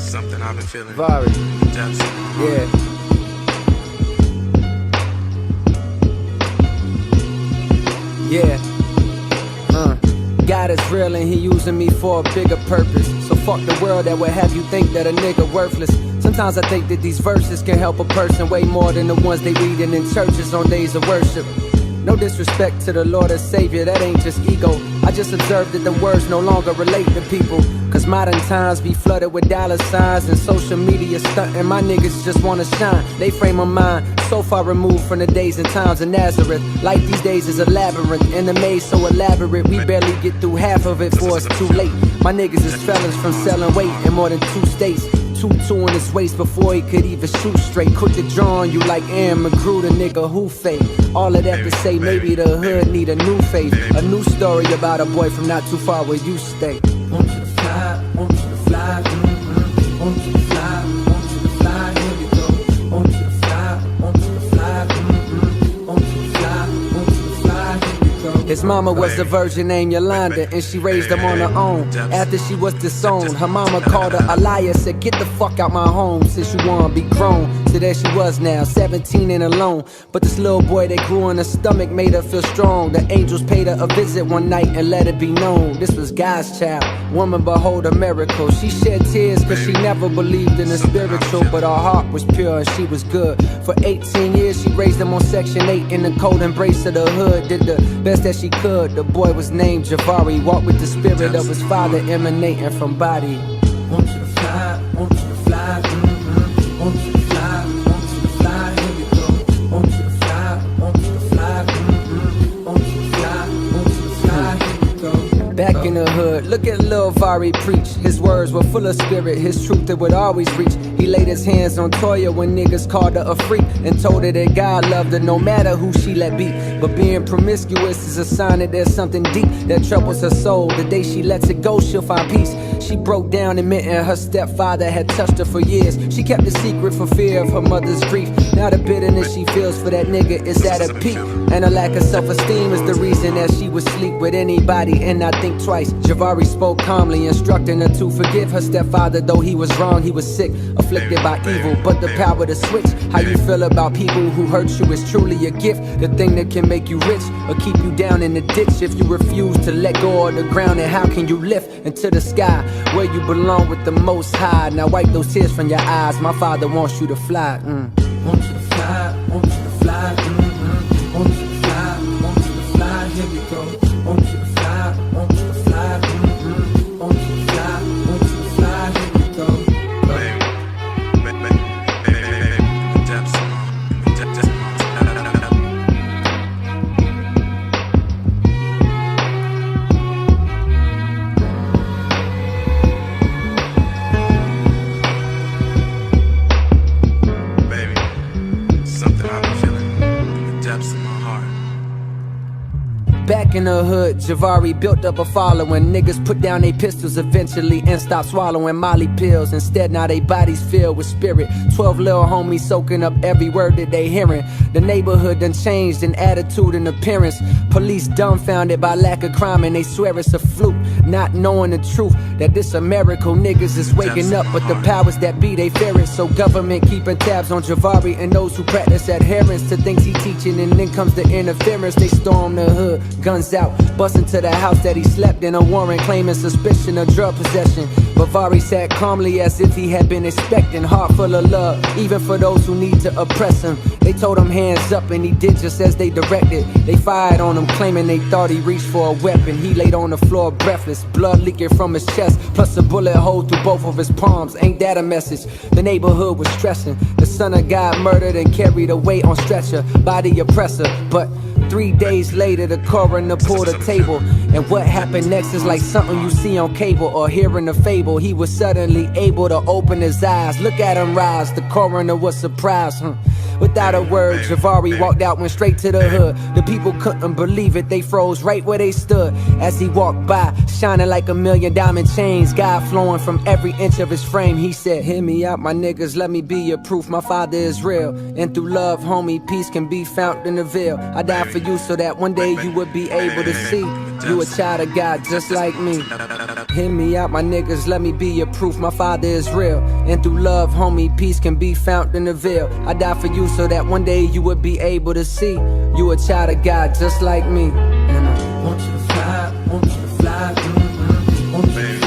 Something I've been feeling. Vari. Yeah. Yeah. God is real and he using me for a bigger purpose. So fuck the world that would have you think that a nigga worthless. Sometimes I think that these verses can help a person way more than the ones they reading in churches on days of worship. No disrespect to the Lord and Savior, that ain't just ego. I just observed that the words no longer relate to people. Cause modern times be flooded with dollar signs and social media stunting. My niggas just wanna shine. They frame of mind so far removed from the days and times of Nazareth. Life these days is a labyrinth and the maze so elaborate we barely get through half of it before it's too late. My niggas is felons from selling weight in more than 2 states. 2-2 in his waist before he could even shoot straight. Quick to draw on you like Aaron McGrew, the nigga who fake. All of that to say maybe the hood need a new faith. A new story about a boy from not too far where you stay. Want you to fly, want you to fly, want you to fly, want you to fly, here we go. Want you to fly, want you to fly, want you to fly, want you to fly, here we go. His mama was the virgin named Yolanda, and she raised him on her own. After she was disowned, her mama called her a liar, said get the fuck out my home since you wanna be grown. So there she was now, 17 and alone. But this little boy that grew in her stomach made her feel strong. The angels paid her a visit one night and let it be known this was God's child. Woman, behold a miracle. She shed tears cause she never believed in the spiritual, but her heart was pure and she was good. For 18 years she raised him on Section 8 in the cold embrace of the hood. Did the best that she could. The boy was named Javari, walked with the spirit of his father emanating from body. Want you to fly, want you to fly, want you to fly, want you to fly, here we go. Want you to fly, want you to fly, want you to fly, want you to fly, here we go. Back in the hood, look at Lil Vari preach. His words were full of spirit, his truth it would always reach. He laid his hands on Toya when niggas called her a freak and told her that God loved her no matter who she let be. But being promiscuous is a sign that there's something deep that troubles her soul. The day she lets it go, she'll find peace. She broke down admitting her stepfather had touched her for years. She kept it secret for fear of her mother's grief. Now the bitterness she feels for that nigga is at a peak. And a lack of self-esteem is the reason that she would sleep with anybody and not think twice. Javari spoke calmly, instructing her to forgive her stepfather. Though he was wrong, he was sick, afflicted by evil, but the power to switch. How you feel about people who hurt you is truly a gift. The thing that can make you rich or keep you down in the ditch. If you refuse to let go of the ground, and how can you lift into the sky where you belong with the Most High? Now wipe those tears from your eyes. My father wants you to fly. Want you to fly, want you to fly, want you to fly, want you to fly, here we go. Want you to fly, want you to fly, want you to fly, want you to fly, here we go. Back in the hood, Javari built up a following. Niggas put down they pistols eventually and stopped swallowing Molly pills. Instead, now they bodies filled with spirit. 12 little homies soaking up every word that they hearing. The neighborhood done changed in attitude and appearance. Police dumbfounded by lack of crime and they swear it's a fluke. Not knowing the truth that this a miracle. Niggas is waking up, but the powers that be, they fear it. So government keeping tabs on Javari and those who practice adherence to things he teaching. And then comes the interference. They storm the hood, guns out, bust into the house that he slept in. A warrant claiming suspicion of drug possession. But Vari sat calmly as if he had been expecting. Heart full of love, even for those who need to oppress him. They told him hands up and he did just as they directed. They fired on him claiming they thought he reached for a weapon. He laid on the floor breathless, blood leaking from his chest, plus a bullet hole through both of his palms. Ain't that a message? The neighborhood was stressing. The son of God murdered and carried away on stretcher by the oppressor. But 3 days later, the coroner pulled a table. And what happened next is like something you see on cable or hear in a fable. He was suddenly able to open his eyes. Look at him rise. The coroner was surprised. Without a word, Javari walked out, went straight to the hood. The people couldn't believe it, they froze right where they stood as he walked by, shining like a million diamond chains, God flowing from every inch of his frame. He said, hear me out, my niggas, let me be your proof. My father is real, and through love, homie, peace can be found in the veil. I died for you so that one day you would be able to see you a child of God just like me. Hear me out, my niggas, let me be your proof. My father is real, and through love, homie, peace can be found in the veil. I died for you so that one day you would be able to see you a child of God just like me. And I want you to fly, want you to fly, want you